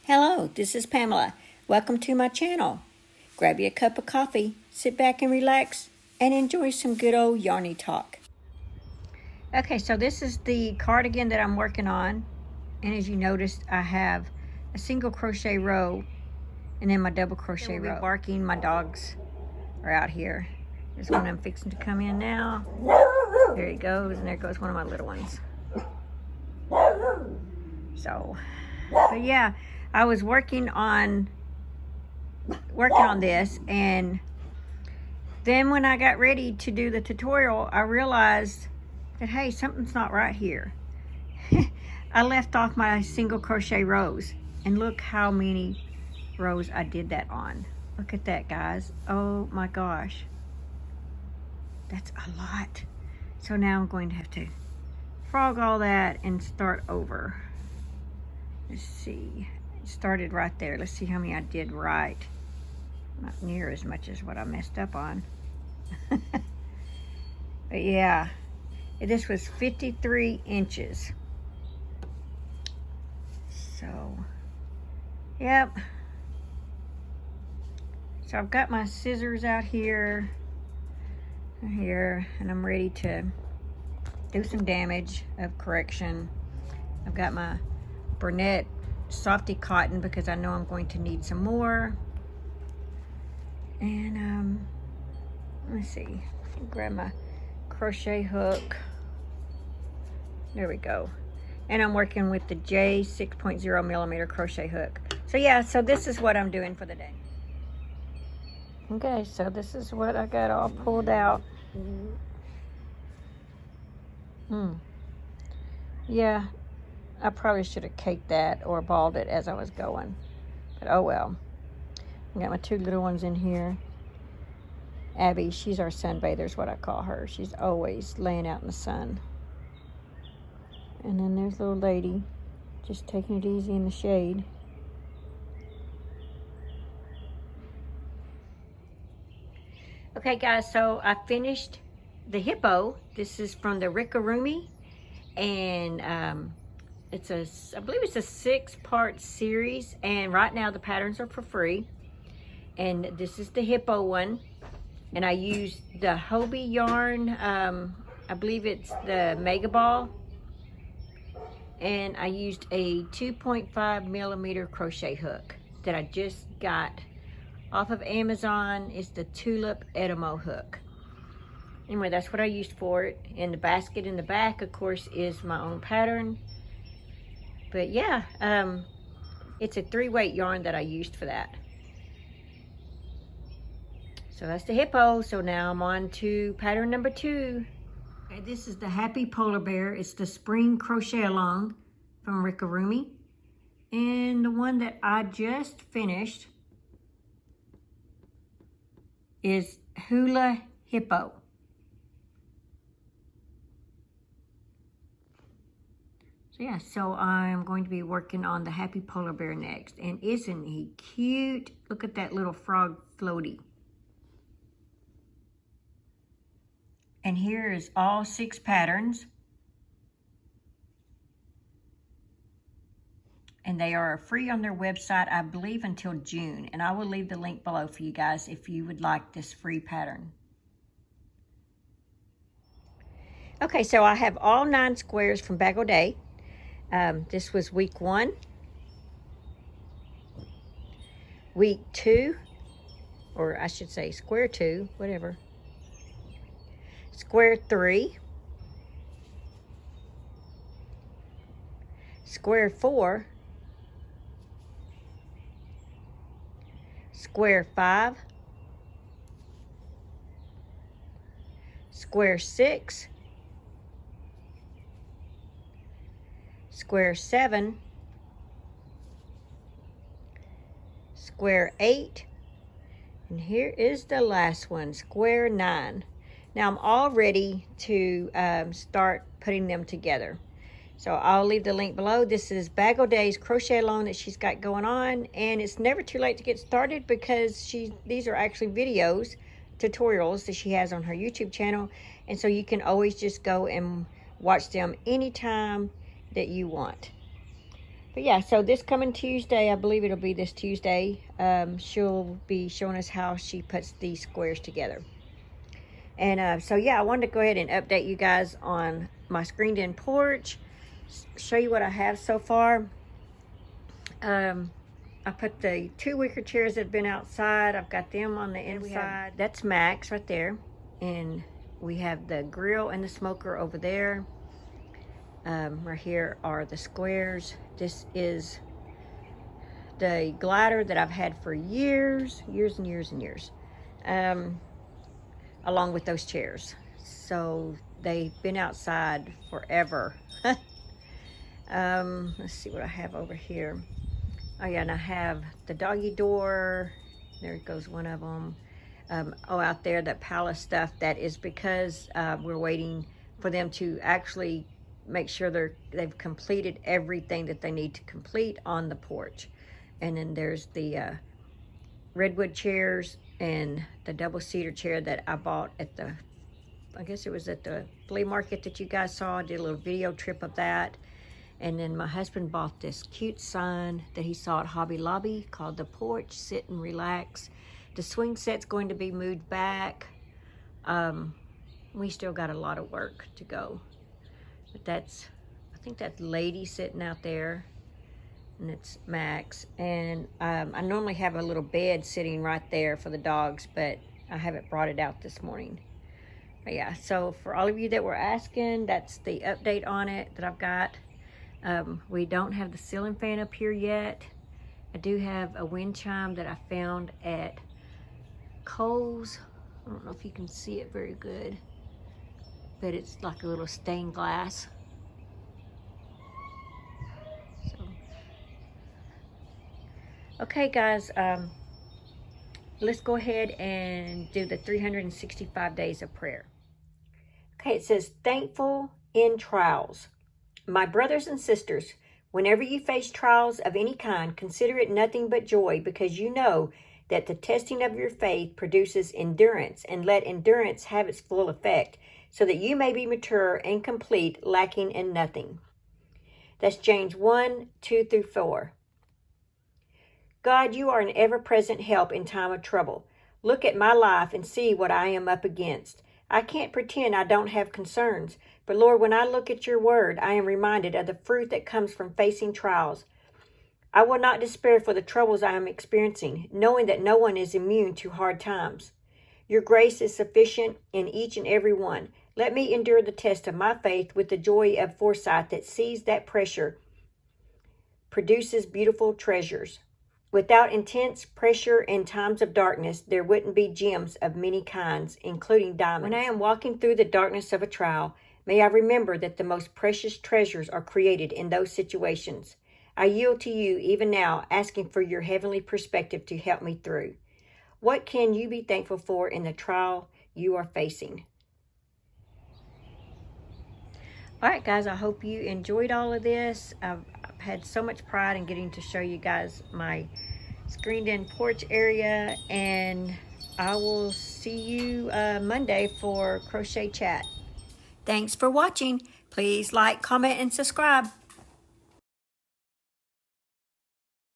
Hello, this is Pamela. Welcome to my channel. Grab you a cup of coffee, sit back and relax, and enjoy some good old yarny talk. Okay, so this is the cardigan that I'm working on. And as you noticed, I have a single crochet row and then my double crochet row. Barking, my dogs are out here. There's one I'm fixing to come in now. There he goes, and there goes one of my little ones. So, but yeah, I was working on this, and then when I got ready to do the tutorial, I realized that, hey, something's not right here. I left off my single crochet rows, and look how many rows I did that on. Look at that, guys. Oh my gosh. That's a lot. So now I'm going to have to frog all that and start over. Let's see. It started right there. Let's see how many I did right. Not near as much as what I messed up on. But yeah, this was 53 inches. So, yep. So I've got my scissors out here, and I'm ready to do some damage of correction. I've got my Burnett Softy Cotton because I know I'm going to need some more. And let's see, grab my crochet hook. There we go. And I'm working with the J 6.0 millimeter crochet hook. So yeah, so this is what I'm doing for the day. Okay, so this is what I got all pulled out. Yeah, I probably should have caked that or balled it as I was going. But oh well. I got my two little ones in here. Abby, she's our sunbather is what I call her. She's always laying out in the sun. And then there's little lady, just taking it easy in the shade. Okay guys, so I finished the Hippo. This is from the Rickaroomy, and I believe it's a 6-part series, and right now the patterns are for free. And this is the Hippo one, and I used the Hobie yarn. I believe it's the Mega Ball, and I used a 2.5 millimeter crochet hook that I just got off of Amazon. It's the Tulip Edamo hook. Anyway, that's what I used for it. And the basket in the back, of course, is my own pattern. But yeah, it's a 3-weight yarn that I used for that. So that's the Hippo. So now I'm on to pattern number 2. Okay, this is the Happy Polar Bear. It's the Spring Crochet Along from Rickaroomy. And the one that I just finished is Hula Hippo. So yeah, so I'm going to be working on the Happy Polar Bear next. And isn't he cute? Look at that little frog floaty. And here is all 6 patterns. And they are free on their website, I believe, until June. And I will leave the link below for you guys if you would like this free pattern. Okay, so I have all 9 squares from Bag O' Day. This was week 1. Week 2, or I should say square 2, whatever. Square 3. Square 4. Square 5, square 6, square 7, square 8, and here is the last one, square 9. Now I'm all ready to start putting them together. So I'll leave the link below. This is Bag O' Day's crochet along that she's got going on, and it's never too late to get started because these are actually videos, tutorials that she has on her YouTube channel, and so you can always just go and watch them anytime that you want. But yeah, so this coming Tuesday, I believe it'll be this Tuesday, she'll be showing us how she puts these squares together. And so yeah, I wanted to go ahead and update you guys on my screened-in porch, show you what I have so far. I put the 2 wicker chairs that have been outside. I've got them on the inside. That's Max right there. And we have the grill and the smoker over there. Right here are the squares. This is the glider that I've had for years and years and years. Along with those chairs. So they've been outside forever. Let's see what I have over here. Oh yeah, and I have the doggy door. There goes one of them. Out there, that palace stuff, that is because we're waiting for them to actually make sure they've completed everything that they need to complete on the porch. And then there's the redwood chairs and the double cedar chair that I bought at I guess it was at the flea market that you guys saw. I did a little video trip of that. And then my husband bought this cute sign that he saw at Hobby Lobby called The Porch, Sit and Relax. The swing set's going to be moved back. We still got a lot of work to go. But I think that's Lady sitting out there. And it's Max. And I normally have a little bed sitting right there for the dogs, but I haven't brought it out this morning. But yeah, so for all of you that were asking, that's the update on it that I've got. We don't have the ceiling fan up here yet. I do have a wind chime that I found at Kohl's. I don't know if you can see it very good, but it's like a little stained glass. So, okay guys, let's go ahead and do the 365 days of prayer. Okay, it says, thankful in trials. My brothers and sisters, whenever you face trials of any kind, consider it nothing but joy, because you know that the testing of your faith produces endurance, and let endurance have its full effect, so that you may be mature and complete, lacking in nothing. That's James 1:2-4. God, you are an ever-present help in time of trouble. Look at my life and see what I am up against. I can't pretend I don't have concerns, but Lord, when I look at your word, I am reminded of the fruit that comes from facing trials. I will not despair for the troubles I am experiencing, knowing that no one is immune to hard times. Your grace is sufficient in each and every one. Let me endure the test of my faith with the joy of foresight that sees that pressure produces beautiful treasures. Without intense pressure in times of darkness, there wouldn't be gems of many kinds, including diamonds. When I am walking through the darkness of a trial, may I remember that the most precious treasures are created in those situations. I yield to you even now, asking for your heavenly perspective to help me through. What can you be thankful for in the trial you are facing? All right, guys, I hope you enjoyed all of this. I've had so much pride in getting to show you guys my screened-in porch area, and I will see you Monday for Crochet Chat. Thanks for watching. Please like, comment, and subscribe.